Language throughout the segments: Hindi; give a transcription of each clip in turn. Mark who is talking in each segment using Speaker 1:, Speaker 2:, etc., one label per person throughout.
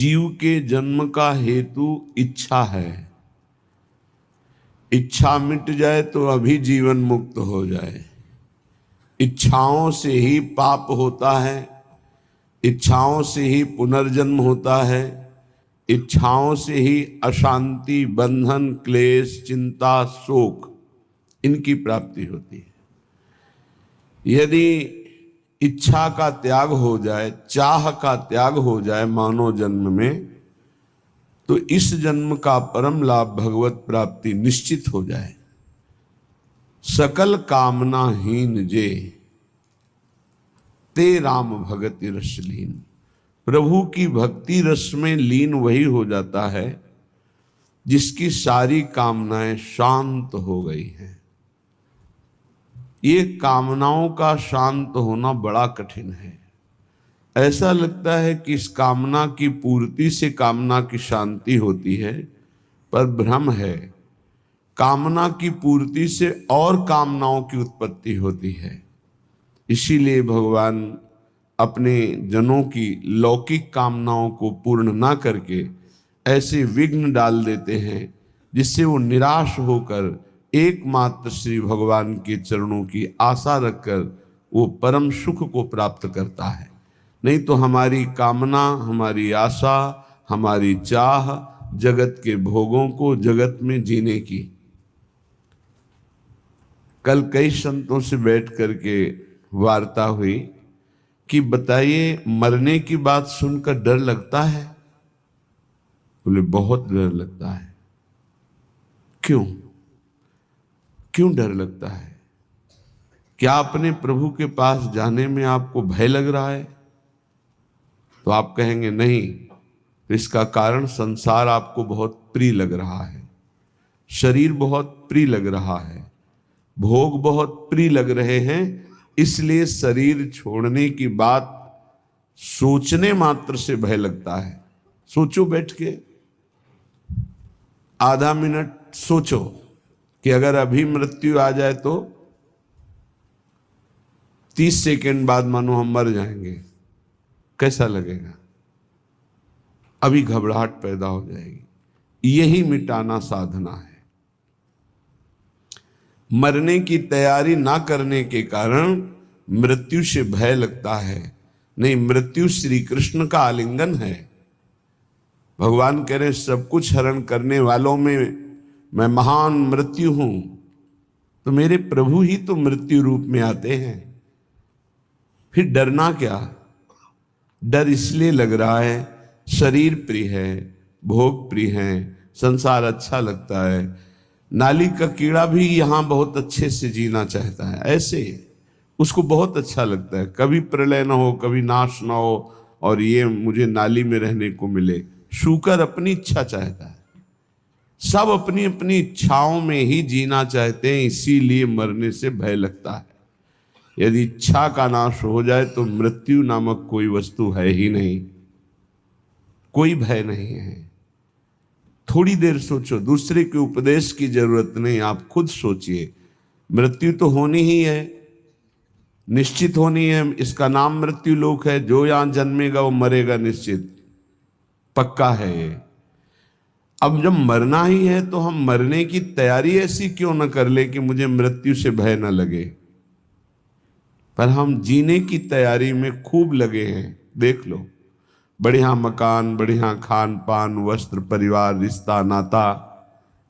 Speaker 1: जीव के जन्म का हेतु इच्छा है। इच्छा मिट जाए तो अभी जीवन मुक्त हो जाए। इच्छाओं से ही पाप होता है, इच्छाओं से ही पुनर्जन्म होता है, इच्छाओं से ही अशांति, बंधन, क्लेश, चिंता, शोक इनकी प्राप्ति होती है। यदि इच्छा का त्याग हो जाए, चाह का त्याग हो जाए मानव जन्म में, तो इस जन्म का परम लाभ भगवत प्राप्ति निश्चित हो जाए। सकल कामना हीन जे ते राम भगति रस लीन। प्रभु की भक्ति रस में लीन वही हो जाता है जिसकी सारी कामनाएं शांत हो गई हैं। ये कामनाओं का शांत होना बड़ा कठिन है। ऐसा लगता है कि इस कामना की पूर्ति से कामना की शांति होती है, पर भ्रम है। कामना की पूर्ति से और कामनाओं की उत्पत्ति होती है। इसीलिए भगवान अपने जनों की लौकिक कामनाओं को पूर्ण ना करके ऐसे विघ्न डाल देते हैं जिससे वो निराश होकर एकमात्र श्री भगवान के चरणों की आशा रखकर वो परम सुख को प्राप्त करता है। नहीं तो हमारी कामना, हमारी आशा, हमारी चाह जगत के भोगों को, जगत में जीने की। कल कई संतों से बैठ करके वार्ता हुई कि बताइए, मरने की बात सुनकर डर लगता है? बोले बहुत डर लगता है। क्यों क्यों डर लगता है? क्या अपने प्रभु के पास जाने में आपको भय लग रहा है? तो आप कहेंगे नहीं, तो इसका कारण संसार आपको बहुत प्रिय लग रहा है, शरीर बहुत प्रिय लग रहा है, भोग बहुत प्रिय लग रहे हैं, इसलिए शरीर छोड़ने की बात सोचने मात्र से भय लगता है। सोचो, बैठ के आधा मिनट सोचो कि अगर अभी मृत्यु आ जाए तो 30 सेकंड बाद मानो हम मर जाएंगे, कैसा लगेगा? अभी घबराहट पैदा हो जाएगी। यही मिटाना साधना है। मरने की तैयारी ना करने के कारण मृत्यु से भय लगता है। नहीं, मृत्यु श्री कृष्ण का आलिंगन है। भगवान कह रहे सब कुछ हरण करने वालों में मैं महान मृत्यु हूं। तो मेरे प्रभु ही तो मृत्यु रूप में आते हैं, फिर डरना क्या? डर इसलिए लग रहा है शरीर प्रिय है, भोग प्रिय है, संसार अच्छा लगता है। नाली का कीड़ा भी यहां बहुत अच्छे से जीना चाहता है, ऐसे उसको बहुत अच्छा लगता है, कभी प्रलय ना हो, कभी नाश ना हो, और ये मुझे नाली में रहने को मिले। शूकर अपनी इच्छा चाहता है। सब अपनी अपनी इच्छाओं में ही जीना चाहते हैं, इसीलिए मरने से भय लगता है। यदि इच्छा का नाश हो जाए तो मृत्यु नामक कोई वस्तु है ही नहीं, कोई भय नहीं है। थोड़ी देर सोचो, दूसरे के उपदेश की जरूरत नहीं, आप खुद सोचिए। मृत्यु तो होनी ही है, निश्चित होनी है। इसका नाम मृत्यु लोक है। जो यहां जन्मेगा वो मरेगा, निश्चित पक्का है ये। अब जब मरना ही है तो हम मरने की तैयारी ऐसी क्यों न कर ले कि मुझे मृत्यु से भय न लगे, पर हम जीने की तैयारी में खूब लगे हैं। देख लो, बढ़िया मकान, बढ़िया खान पान, वस्त्र, परिवार, रिश्ता, नाता,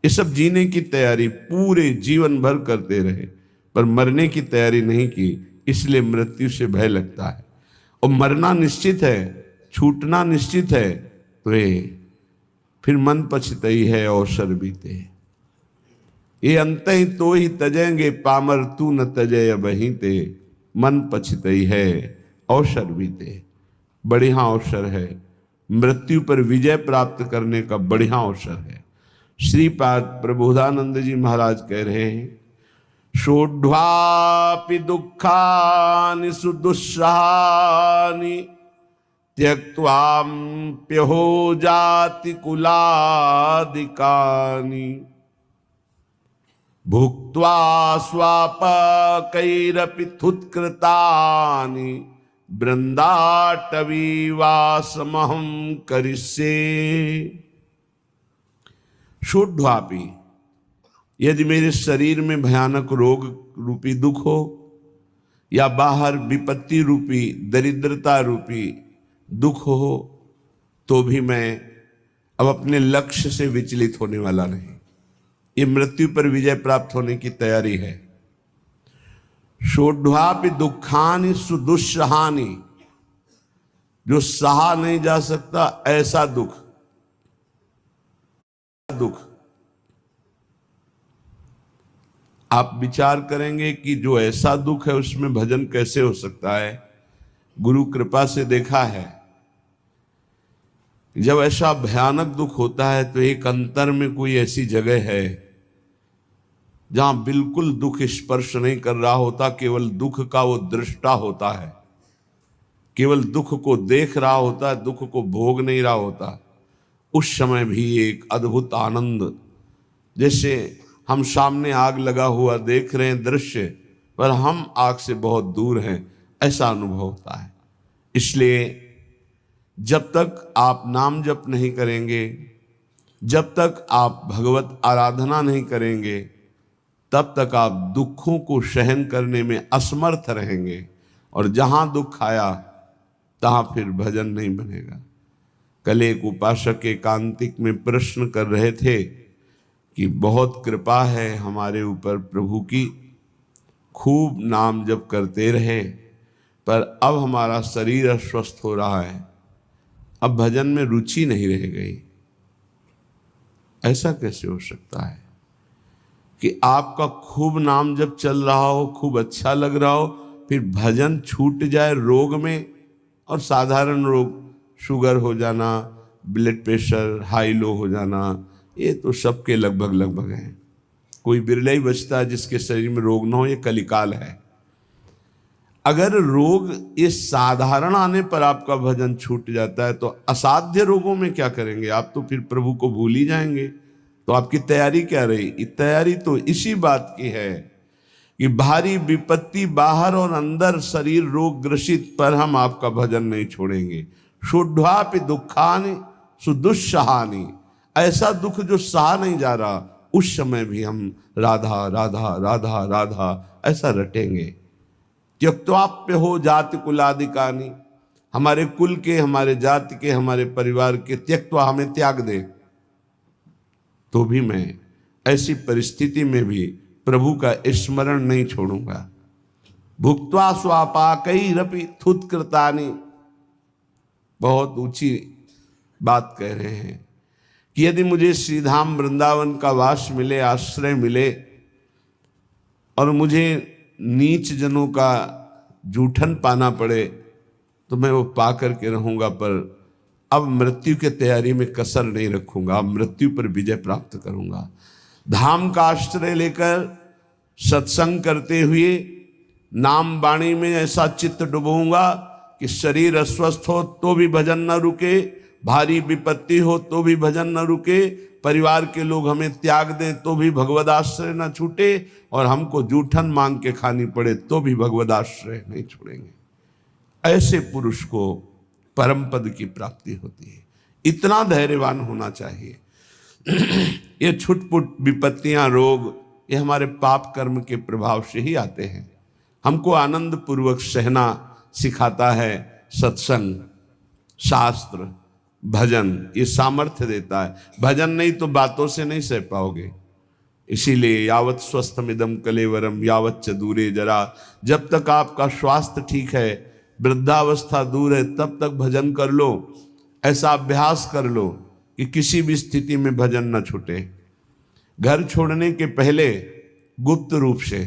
Speaker 1: ये सब जीने की तैयारी पूरे जीवन भर करते रहे, पर मरने की तैयारी नहीं की, इसलिए मृत्यु से भय लगता है। और मरना निश्चित है, छूटना निश्चित है, तो ये फिर मन पछतई है अवसर बीते। ये अंत ही तो ही तजेंगे पामर, तू न तजय बही ते। मन पछतई है अवसर बीते। बढ़िया अवसर है, मृत्यु पर विजय प्राप्त करने का बढ़िया अवसर है। श्रीपाद प्रबोधानंद जी महाराज कह रहे हैं, शोढ्वापि दुःखानि सुदुस्सहानि त्यक्त्वाप्यहो जाति कुलादिकानि। भुक्त्वा स्वापकैरपि थुत्कृतानि वृंदाटवी वासमहं करिष्ये। शूद्धापि, यदि मेरे शरीर में भयानक रोग रूपी दुख हो या बाहर विपत्ति रूपी दरिद्रता रूपी दुख हो, तो भी मैं अब अपने लक्ष्य से विचलित होने वाला नहीं। ये मृत्यु पर विजय प्राप्त होने की तैयारी है। शोढ्वापि दुखानि सुदुस्सहानि, जो सहा नहीं जा सकता ऐसा दुख, आप विचार करेंगे कि जो ऐसा दुख है उसमें भजन कैसे हो सकता है। गुरु कृपा से देखा है, जब ऐसा भयानक दुख होता है तो एक अंतर में कोई ऐसी जगह है जहां बिल्कुल दुख स्पर्श नहीं कर रहा होता, केवल दुख का वो दृष्टा होता है, केवल दुख को देख रहा होता है, दुख को भोग नहीं रहा होता। उस समय भी एक अद्भुत आनंद, जैसे हम सामने आग लगा हुआ देख रहे हैं दृश्य, पर हम आग से बहुत दूर हैं, ऐसा अनुभव होता है। इसलिए जब तक आप नाम जप नहीं करेंगे, जब तक आप भगवत आराधना नहीं करेंगे, तब तक आप दुखों को सहन करने में असमर्थ रहेंगे, और जहां दुख आया तहां फिर भजन नहीं बनेगा। कल एक उपासक एकांतिक में प्रश्न कर रहे थे कि बहुत कृपा है हमारे ऊपर प्रभु की, खूब नाम जप करते रहे, पर अब हमारा शरीर अस्वस्थ हो रहा है, अब भजन में रुचि नहीं रह गई। ऐसा कैसे हो सकता है कि आपका खूब नाम जप चल रहा हो, खूब अच्छा लग रहा हो, फिर भजन छूट जाए रोग में, और साधारण रोग, शुगर हो जाना, ब्लड प्रेशर हाई लो हो जाना, ये तो सबके लगभग हैं। कोई बिरला ही बचता है जिसके शरीर में रोग ना हो, ये कलिकाल है। अगर रोग ये साधारण आने पर आपका भजन छूट जाता है, तो असाध्य रोगों में क्या करेंगे आप? तो फिर प्रभु को भूल ही जाएंगे। तो आपकी तैयारी क्या रही? तैयारी तो इसी बात की है कि भारी विपत्ति बाहर और अंदर शरीर रोग ग्रसित पर हम आपका भजन नहीं छोड़ेंगे। शोढ्वापि दुखानि सुदुस्सहानि, ऐसा दुख जो सहा नहीं जा रहा, उस समय भी हम राधा राधा राधा राधा ऐसा रटेंगे। त्यक्त्वाप्य हो जाति कुलादिकानि, हमारे कुल के, हमारे जाति के, हमारे परिवार के त्यक्त्वा, हमें त्याग दे, तो भी मैं ऐसी परिस्थिति में भी प्रभु का स्मरण नहीं छोड़ूंगा। भुक्त्वा स्वापाकैरपि थुत्कृतानि, बहुत ऊंची बात कह रहे हैं कि यदि मुझे श्रीधाम वृंदावन का वास मिले, आश्रय मिले, और मुझे नीच जनों का जूठन पाना पड़े, तो मैं वो पा करके रहूंगा, पर अब मृत्यु के तैयारी में कसर नहीं रखूंगा, अब मृत्यु पर विजय प्राप्त करूंगा। धाम का आश्रय लेकर सत्संग करते हुए नाम वाणी में ऐसा चित्त डुबोऊंगा कि शरीर अस्वस्थ हो तो भी भजन न रुके, भारी विपत्ति हो तो भी भजन न रुके, परिवार के लोग हमें त्याग दें तो भी भगवद आश्रय न छूटे, और हमको जूठन मांग के खानी पड़े तो भी भगवद आश्रय नहीं छोड़ेंगे। ऐसे पुरुष को परम पद की प्राप्ति होती है। इतना धैर्यवान होना चाहिए। ये छुटपुट विपत्तियां, रोग, ये हमारे पाप कर्म के प्रभाव से ही आते हैं। हमको आनंद पूर्वक सहना सिखाता है सत्संग, शास्त्र, भजन, ये सामर्थ्य देता है। भजन नहीं तो बातों से नहीं सह पाओगे। इसीलिए यावत स्वस्थमिदम कलेवरम यावत च दूरे जरा, जब तक आपका स्वास्थ्य ठीक है, वृद्धावस्था दूर है, तब तक भजन कर लो। ऐसा अभ्यास कर लो कि किसी भी स्थिति में भजन न छूटे। घर छोड़ने के पहले गुप्त रूप से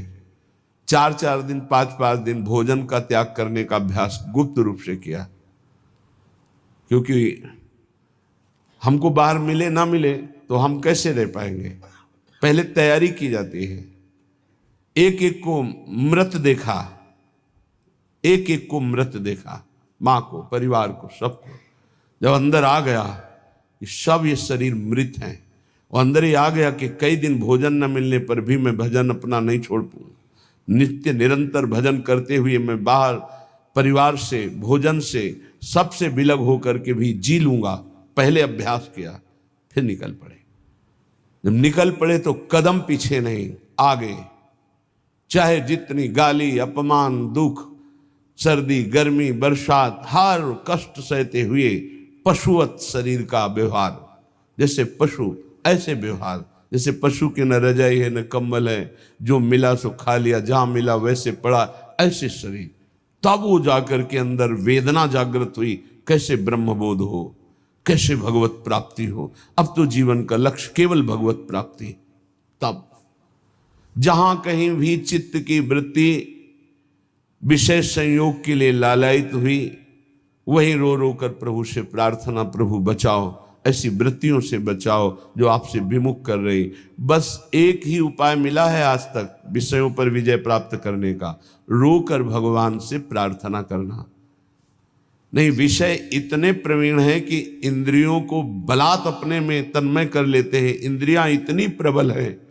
Speaker 1: 4-4 दिन, 5-5 दिन भोजन का त्याग करने का अभ्यास गुप्त रूप से किया, क्योंकि हमको बाहर मिले ना मिले तो हम कैसे रह पाएंगे। पहले तैयारी की जाती है। एक एक को मृत देखा, एक एक को मृत देखा, माँ को, परिवार को, सबको। जब अंदर आ गया कि सब ये शरीर मृत हैं, और अंदर ही आ गया कि कई दिन भोजन न मिलने पर भी मैं भजन अपना नहीं छोड़ पाऊँ, नित्य निरंतर भजन करते हुए मैं बाहर परिवार से, भोजन से, सबसे विलग होकर के भी जी लूंगा। पहले अभ्यास किया, फिर निकल पड़े। जब निकल पड़े तो कदम पीछे नहीं, आगे। चाहे जितनी गाली, अपमान, दुख, सर्दी, गर्मी, बरसात, हर कष्ट सहते हुए पशुवत शरीर का व्यवहार, जैसे पशु ऐसे व्यवहार, जैसे पशु के न रजाई है न कंबल है, जो मिला सो खा लिया, जहां मिला वैसे पड़ा, ऐसे शरीर। तब वो जाकर के अंदर वेदना जागृत हुई, कैसे ब्रह्मबोध हो, कैसे भगवत प्राप्ति हो। अब तो जीवन का लक्ष्य केवल भगवत प्राप्ति। तब जहां कहीं भी चित्त की वृत्ति विषय संयोग के लिए लालायित हुई, वहीं रो रो कर प्रभु से प्रार्थना, प्रभु बचाओ, ऐसी वृत्तियों से बचाओ जो आपसे विमुख कर रही। बस एक ही उपाय मिला है आज तक विषयों पर विजय प्राप्त करने का, रो कर भगवान से प्रार्थना करना। नहीं, विषय इतने प्रवीण हैं कि इंद्रियों को बलात् अपने में तन्मय कर लेते हैं। इंद्रियां इतनी प्रबल है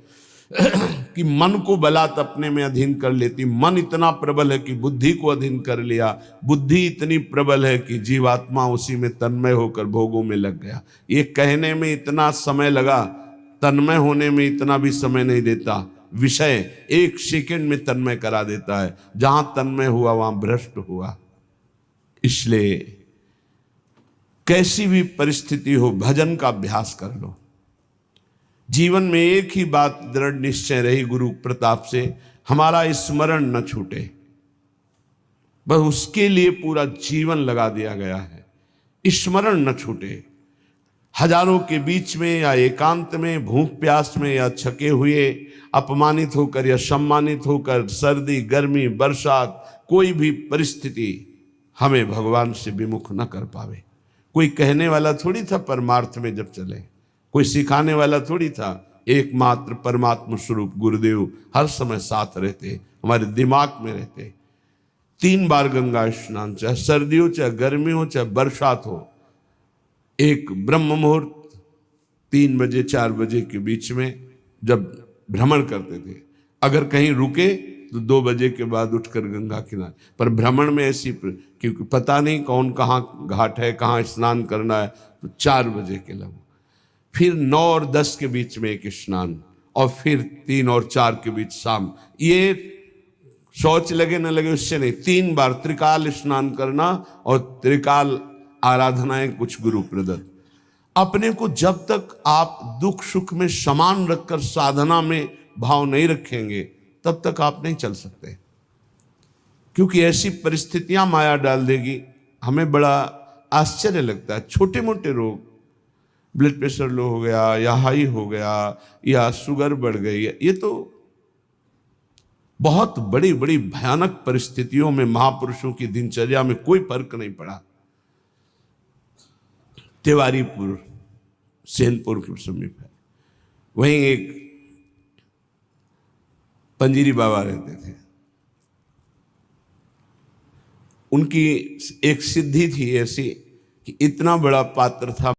Speaker 1: कि मन को बलात् अपने में अधीन कर लेती। मन इतना प्रबल है कि बुद्धि को अधीन कर लिया। बुद्धि इतनी प्रबल है कि जीवात्मा उसी में तन्मय होकर भोगों में लग गया। ये कहने में इतना समय लगा, तन्मय होने में इतना भी समय नहीं देता। विषय एक सेकंड में तन्मय करा देता है। जहां तन्मय हुआ वहां भ्रष्ट हुआ। इसलिए कैसी भी परिस्थिति हो, भजन का अभ्यास कर लो। जीवन में एक ही बात दृढ़ निश्चय रही गुरु प्रताप से, हमारा स्मरण न छूटे। बस उसके लिए पूरा जीवन लगा दिया गया है, स्मरण न छूटे। हजारों के बीच में या एकांत में, भूख प्यास में या छके हुए, अपमानित होकर या सम्मानित होकर, सर्दी, गर्मी, बरसात, कोई भी परिस्थिति हमें भगवान से विमुख न कर पावे। कोई कहने वाला थोड़ी था परमार्थ में जब चले, कोई सिखाने वाला थोड़ी था। एकमात्र परमात्मा स्वरूप गुरुदेव हर समय साथ रहते, हमारे दिमाग में रहते। 3 बार गंगा स्नान, चाहे सर्दी हो, चाहे गर्मी हो, चाहे बरसात हो। एक ब्रह्म मुहूर्त 3 बजे 4 बजे के बीच में जब भ्रमण करते थे, अगर कहीं रुके तो 2 बजे के बाद उठकर गंगा किनारे। पर भ्रमण में ऐसी, क्योंकि पता नहीं कौन कहाँ घाट है, कहाँ स्नान करना है, तो 4 बजे के लगभग। फिर 9 और 10 के बीच में एक स्नान, और फिर 3 और 4 के बीच शाम। ये शौच लगे न लगे उससे नहीं, 3 बार त्रिकाल स्नान करना और त्रिकाल आराधनाएं कुछ गुरु प्रदत्त। अपने को जब तक आप दुख सुख में समान रखकर साधना में भाव नहीं रखेंगे, तब तक आप नहीं चल सकते। क्योंकि ऐसी परिस्थितियां माया डाल देगी। हमें बड़ा आश्चर्य लगता है, छोटे मोटे रोग, ब्लड प्रेशर लो हो गया या हाई हो गया या शुगर बढ़ गई, ये तो बहुत बड़ी बड़ी भयानक परिस्थितियों में महापुरुषों की दिनचर्या में कोई फर्क नहीं पड़ा। तिवारीपुर सेनपुर के समीप है, वहीं एक पंजीरी बाबा रहते थे। उनकी एक सिद्धि थी ऐसी कि इतना बड़ा पात्र था